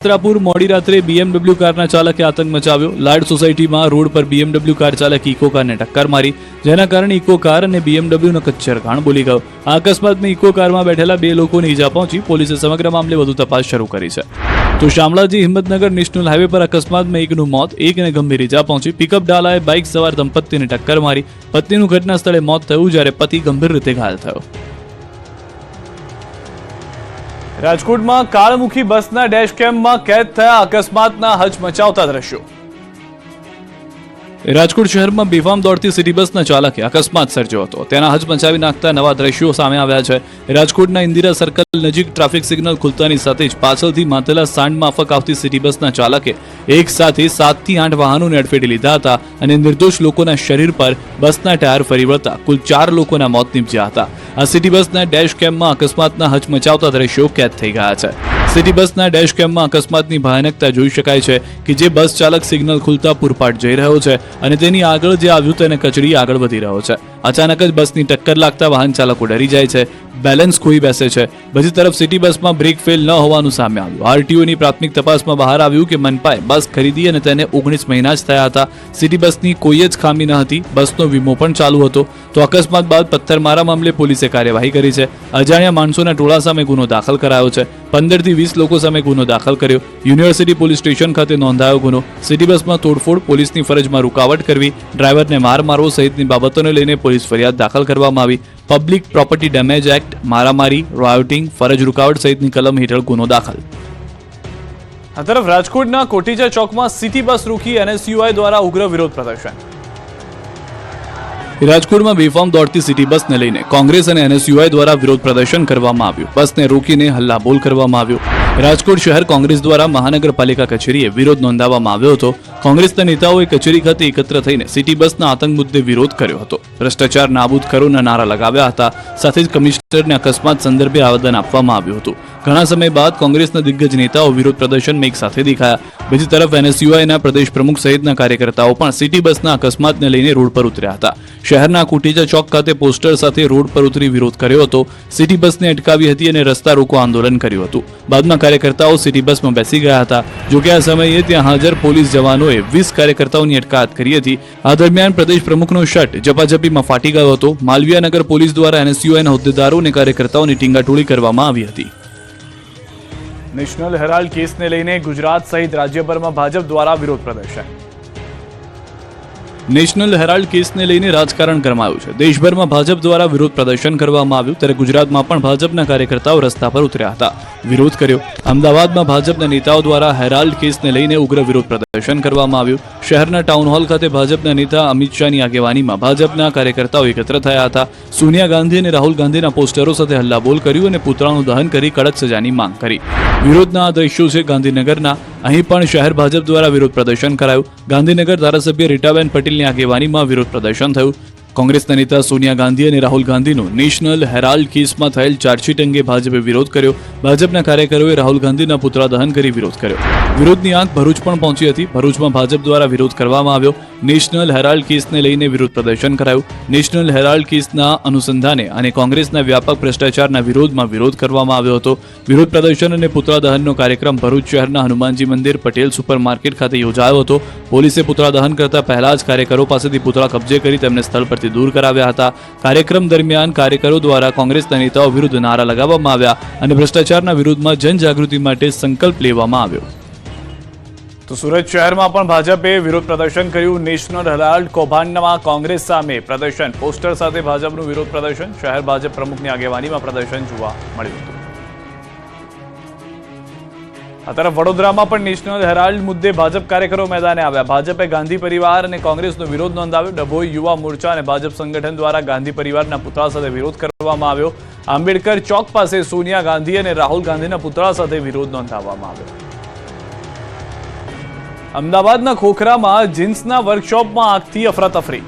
વસ્ત્રાપુર મોડી રાત્રે BMW કારના ચાલકે આતંક મચાવ્યો। લાડ સોસાયટીમાં રોડ પર BMW કાર ચાલકે ઇકો કારને ટક્કર મારી, જેના કારણે ઇકો કાર અને BMW નો કચ્છરઘાણ બોલી ગયો। આ અકસ્માતમાં ઇકો કારમાં બેઠેલા 2 લોકોને ઈજા પહોંચી। પોલીસે સમગ્ર મામલે વધુ તપાસ શરૂ કરી છે। તો શામળાજી હિંમતનગર નેશનલ હાઈવે પર અકસ્માતમાં એકનું મોત, એકને ગંભીર ઈજા પહોંચી। પિકઅપ ડાલાએ બાઇક સવાર દંપતીને ટક્કર મારી। પત્નીનું ઘટના સ્થળે મોત થયું, જ્યારે પતિ ગંભીર રીતે ઘાયલ થયો। રાજકોટમાં કાળમુખી બસના ડેશકેમમાં કેદ થયા અકસ્માતના હચમચાવતા દ્રશ્યો। રાજકોટ શહેરમાં બેફામ દોડતી સિટી બસના ચાલકે અકસ્માત સર્જ્યો હતો, તેના હચમચાવી નાખતા નવા દ્રશ્યો સામે આવ્યા છે। રાજકોટના ઇન્દિરા સર્કલ નજીક ટ્રાફિક સિગ્નલ ખુલતાની સાથે જ પાછળથી માથેલા સાંડ માફક આવતી સિટી બસના ચાલકે એક સાથે 7 થી 8 વાહનોને અડફેટે લીધા હતા અને નિર્દોષ લોકોના શરીર પર બસના ટાયર ફરી વળતા કુલ 4 લોકોના મોત નીપજ્યા હતા। આ સિટી બસના ડેશ કેમમાં અકસ્માતના હચમચાવતા દ્રશ્યો કેદ થઈ ગયા છે। સિટી બસના ડેશ કેમમાં અકસ્માતની ભયાનકતા જોઈ શકાય છે કે જે બસ ચાલક સિગ્નલ ખુલતા પૂરપાટ જઈ રહ્યો છે અને તેની આગળ જે આવ્યું તેને કચડી આગળ વધી રહ્યો છે। અચાનક જ બસની ટક્કર લાગતા વાહન ચાલકો ડરી જાય છે, બેલેન્સ ખોઈ બેસે છે। બીજી તરફ સિટી બસમાં બ્રેક ફેલ ન હોવાનું સામે આવ્યું। આરટીઓની પ્રાથમિક તપાસમાં બહાર આવ્યું કે મનપાએ બસ ખરીદી અને તેને 19 મહિના જ થયા હતા। સિટી બસની કોઈ જ ખામી ન હતી, બસનો વીમો પણ ચાલુ હતો। તો અકસ્માત બાદ પથ્થરમારા મામલે પોલીસે કાર્યવાહી કરી છે। અજાણ્યા માણસોના ટોળા સામે ગુનો દાખલ કરાયો છે। 15 થી 20 લોકો સામે ગુનો દાખલ કર્યો। યુનિવર્સિટી પોલીસ સ્ટેશન ખાતે નોંધાયો ગુનો। સિટી બસમાં તોડફોડ, પોલીસની ફરજમાં રૂકાવટ કરવી, ડ્રાઈવરને માર મારવો સહિતની બાબતોને લઈને પોલીસ ફરિયાદ દાખલ કરવામાં આવી। પબ્લિક પ્રોપર્ટી ડેમેજ એક્ટ, મારામારી, રાયોટિંગ, ફરજ રૂકાવટ સહિતની કલમ હેઠળ ગુનો દાખલ। આ તરફ રાજકોટના કોટીચા ચોકમાં સિટી બસ રોકી NSUI દ્વારા ઉગ્ર વિરોધ પ્રદર્શન। રાજકોટમાં બેફામ દોડતી સિટી બસને લઈને કોંગ્રેસ અને NSUI દ્વારા વિરોધ પ્રદર્શન કરવામાં આવ્યું। બસને રોકીને હલ્લાબોલ કરવામાં આવ્યો। રાજકોટ શહેર કોંગ્રેસ દ્વારા મહાનગરપાલિકા કચેરીએ વિરોધ નોંધાવવામાં આવ્યો હતો। કોંગ્રેસના નેતાઓએ કચેરી ખાતે એકત્ર થઈને સિટી બસના આતંક મુદ્દે વિરોધ કર્યો હતો। ભ્રષ્ટાચાર નાબૂદ કરોના નારા લગાવ્યા હતા। સાથે જ કમિશનરને અકસ્માત સંદર્ભે આવેદન આપવામાં આવ્યું હતું। ઘણા સમય બાદ કોંગ્રેસના દિગ્ગજ નેતાઓ વિરોધ પ્રદર્શનમાં એક સાથે દેખાયા। બીજી તરફ NSUIના પ્રદેશ પ્રમુખ સહિતના કાર્યકર્તાઓ પણ સિટી બસના અકસ્માતને લઈને રોડ પર ઉતર્યા હતા। શહેરના કોટીચા ચોક ખાતે પોસ્ટર સાથે રોડ પર ઉતરી વિરોધ કર્યો હતો। સિટી બસને અટકાવી હતી અને રસ્તા રોકો આંદોલન કર્યું હતું। બાદમાં કાર્યકર્તાઓ સિટી બસમાં બેસી ગયા હતા। જોકે આ સમયે ત્યાં હાજર પોલીસ જવાનોએ 20 કાર્યકર્તાઓની અટકાયત કરી હતી। આ દરમિયાન પ્રદેશ પ્રમુખનો શર્ટ ઝપાઝપીમાં ફાટી ગયો હતો। માલવીયાનગર પોલીસ દ્વારા NSUIના હોદ્દેદારો અને કાર્યકર્તાઓની ટીંગાટોળી કરવામાં આવી હતી। નેશનલ હેરાલ્ડ કેસને લઈને ગુજરાત સહિત રાજ્યભરમાં ભાજપ દ્વારા વિરોધ પ્રદર્શન। નેશનલ હેરાલ્ડ કેસને લઈને રાજકારણ ગરમાયું છે। દેશભરમાં ભાજપ દ્વારા વિરોધ પ્રદર્શન કરવામાં આવ્યું, ત્યારે ગુજરાતમાં પણ ભાજપના કાર્યકર્તાઓ રસ્તા પર ઉતર્યા હતા, વિરોધ કર્યો। અમદાવાદમાં ભાજપના નેતાઓ દ્વારા હેરાલ્ડ કેસને લઈને ઉગ્ર વિરોધ પ્રદર્શન કરવામાં આવ્યું। શહેરના ટાઉન હોલ ખાતે ભાજપના નેતા અમિત શાહની આગેવાનીમાં ભાજપના કાર્યકર્તાઓ એકત્ર થયા હતા। સોનિયા ગાંધી અને રાહુલ ગાંધીના પોસ્ટરો સાથે હલ્લાબોલ કર્યું અને પુતળાનું દહન કરી કડક સજાની માંગ કરી। વિરોધના આ દ્રશ્યો છે ગાંધીનગરના। અહીં પણ શહેર ભાજપ દ્વારા વિરોધ પ્રદર્શન કરાયું। ગાંધીનગર ધારાસભ્ય રીટાબેન પટેલની આગેવાનીમાં વિરોધ પ્રદર્શન થયું। કોંગ્રેસના નેતા સોનિયા ગાંધી અને રાહુલ ગાંધીનો નેશનલ હેરાલ્ડ કેસમાં થયેલ ચાર્જશીટ અંગે ભાજપે વિરોધ કર્યો। ભાજપના કાર્યકરોએ રાહુલ ગાંધીના પુતળા દહન કરી વિરોધ કર્યો। વિરોધની આંખ ભરૂચ પણ પહોંચી હતી। ભરૂચમાં ભાજપ દ્વારા વિરોધ કરવામાં આવ્યો। નેશનલ હેરાલ્ડ કેસને લઈને વિરોધ પ્રદર્શન કરાયું। નેશનલ હેરાલ્ડ કેસના અનુસંધાને અને કોંગ્રેસના વ્યાપક ભ્રષ્ટાચારના વિરોધમાં વિરોધ કરવામાં આવ્યો હતો। વિરોધ પ્રદર્શન અને પુતળા દહનનો કાર્યક્રમ ભરૂચ શહેરના હનુમાનજી મંદિર, પટેલ સુપર માર્કેટ ખાતે યોજાયો હતો। પોલીસે પુતળા દહન કરતા પહેલા જ કાર્યકરો પાસેથી પુતળા કબજે કરી તેમને સ્થળ પરથી દૂર કરાવ્યા હતા। કાર્યક્રમ દરમિયાન કાર્યકરો દ્વારા કોંગ્રેસના નેતાઓ વિરુદ્ધ નારા લગાવવામાં આવ્યા અને ભ્રષ્ટાચારના વિરોધમાં જનજાગૃતિ માટે સંકલ્પ લેવામાં આવ્યો। તો સુરત શહેરમાં પણ ભાજપે વિરોધ પ્રદર્શન કર્યું। નેશનલ હેરાલ્ડ કૌભાંડમાં કોંગ્રેસ સામે પ્રદર્શન, પોસ્ટર સાથે ભાજપનું વિરોધ પ્રદર્શન। શહેર ભાજપ પ્રમુખની આગેવાનીમાં પ્રદર્શન જોવા મળ્યું હતું। આ તરફ વડોદરામાં પણ નેશનલ હેરાલ્ડ મુદ્દે ભાજપ કાર્યકરો મેદાને આવ્યા। ભાજપે ગાંધી પરિવાર અને કોંગ્રેસનો વિરોધ નોંધાવ્યો। ડભોઈ યુવા મોરચા અને ભાજપ સંગઠન દ્વારા ગાંધી પરિવારના પુતળા સાથે વિરોધ કરવામાં આવ્યો। આંબેડકર ચોક પાસે સોનિયા ગાંધી અને રાહુલ ગાંધીના પુતળા સાથે વિરોધ નોંધાવવામાં આવ્યો। અમદાવાદના ખોખરામાં જીન્સના વર્કશોપમાં આગથી અફરાતફરી।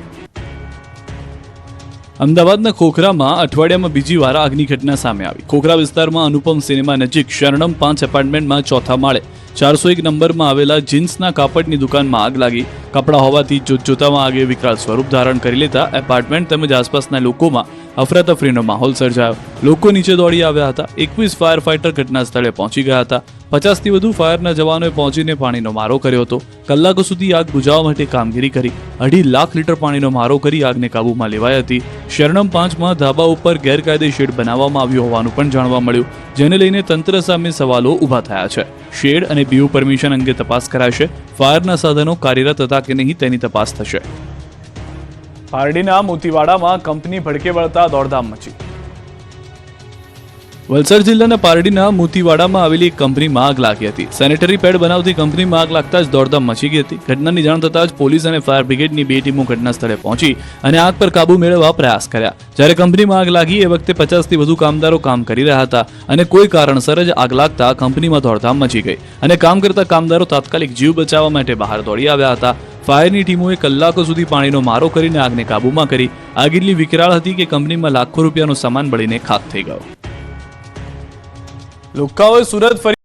અમદાવાદના ખોખરામાં અઠવાડિયામાં બીજી વાર આગની ઘટના સામે આવી। ખોખરા વિસ્તારમાં અનુપમ સિનેમા નજીક શરણમ 5 એપાર્ટમેન્ટમાં ચોથા માળે 401 નંબરમાં આવેલા જીન્સના કાપડની દુકાનમાં આગ લાગી। કપડા હોવાથી જોતજોતામાં આગે વિકરાળ સ્વરૂપ ધારણ કરી લેતા એપાર્ટમેન્ટ તેમજ આસપાસના લોકોમાં અફરાતફરીનો માહોલ સર્જાયો। લોકો નીચે દોડી આવ્યા હતા। 21 ફાયર ફાઇટર ઘટના સ્થળે પહોંચી ગયા હતા। 50થી વધુ ફાયરના જવાનોએ પહોંચીને પાણીનો મારો કર્યો હતો. કલાકો સુધી આગ બુઝાવવા માટે કામગીરી કરી. 2.5 લાખ લીટર પાણીનો મારો કરી આગને કાબૂમાં લેવાઈ હતી. શરણમ 5માં ધાબા ઉપર ગેરકાયદે શેડ બનાવવામાં આવ્યો હોવાનું પણ જાણવા મળ્યું, જેને લઈને તંત્ર સામે સવાલો ઊભા થયા છે. શેડ અને બીયુ પરમિશન અંગે તપાસ કરાશે. ફાયરના સાધનો કાર્યરત હતા કે નહીં તેની તપાસ થશે. પારડીના મોતીવાડામાં કંપની ભડકે વળતા દોડધામ મચી. વલસાડ જિલ્લાના પારડીના મોતીવાડામાં આવેલી એક કંપનીમાં આગ લાગી હતી. સેનેટરી પેડ બનાવતી કંપનીમાં આગ લાગતા જ દોડધામ મચી ગઈ હતી. ઘટનાની જાણ થતાં જ પોલીસ અને ફાયર બ્રિગેડની 2 ટીમો ઘટના સ્થળે પહોંચી અને આગ પર કાબુ મેળવવા પ્રયાસ કર્યા. જ્યારે કંપનીમાં આગ લાગી એ વખતે 50થી વધુ કામદારો કામ કરી રહ્યા હતા અને કોઈ કારણસર જ આગ લાગતા કંપનીમાં દોડધામ મચી ગઈ અને કામ કરતા કામદારો તાત્કાલિક જીવ બચાવવા માટે બહાર દોડી આવ્યા હતા. ફાયરની ટીમોએ કલાકો સુધી પાણીનો મારો કરીને આગને કાબૂમાં કરી. આગ એટલી વિકરાળ હતી કે કંપનીમાં લાખો રૂપિયાનો સામાન બળીને ખાખ થઈ ગયો. લુખ્ખાઓએ સુરત ફરી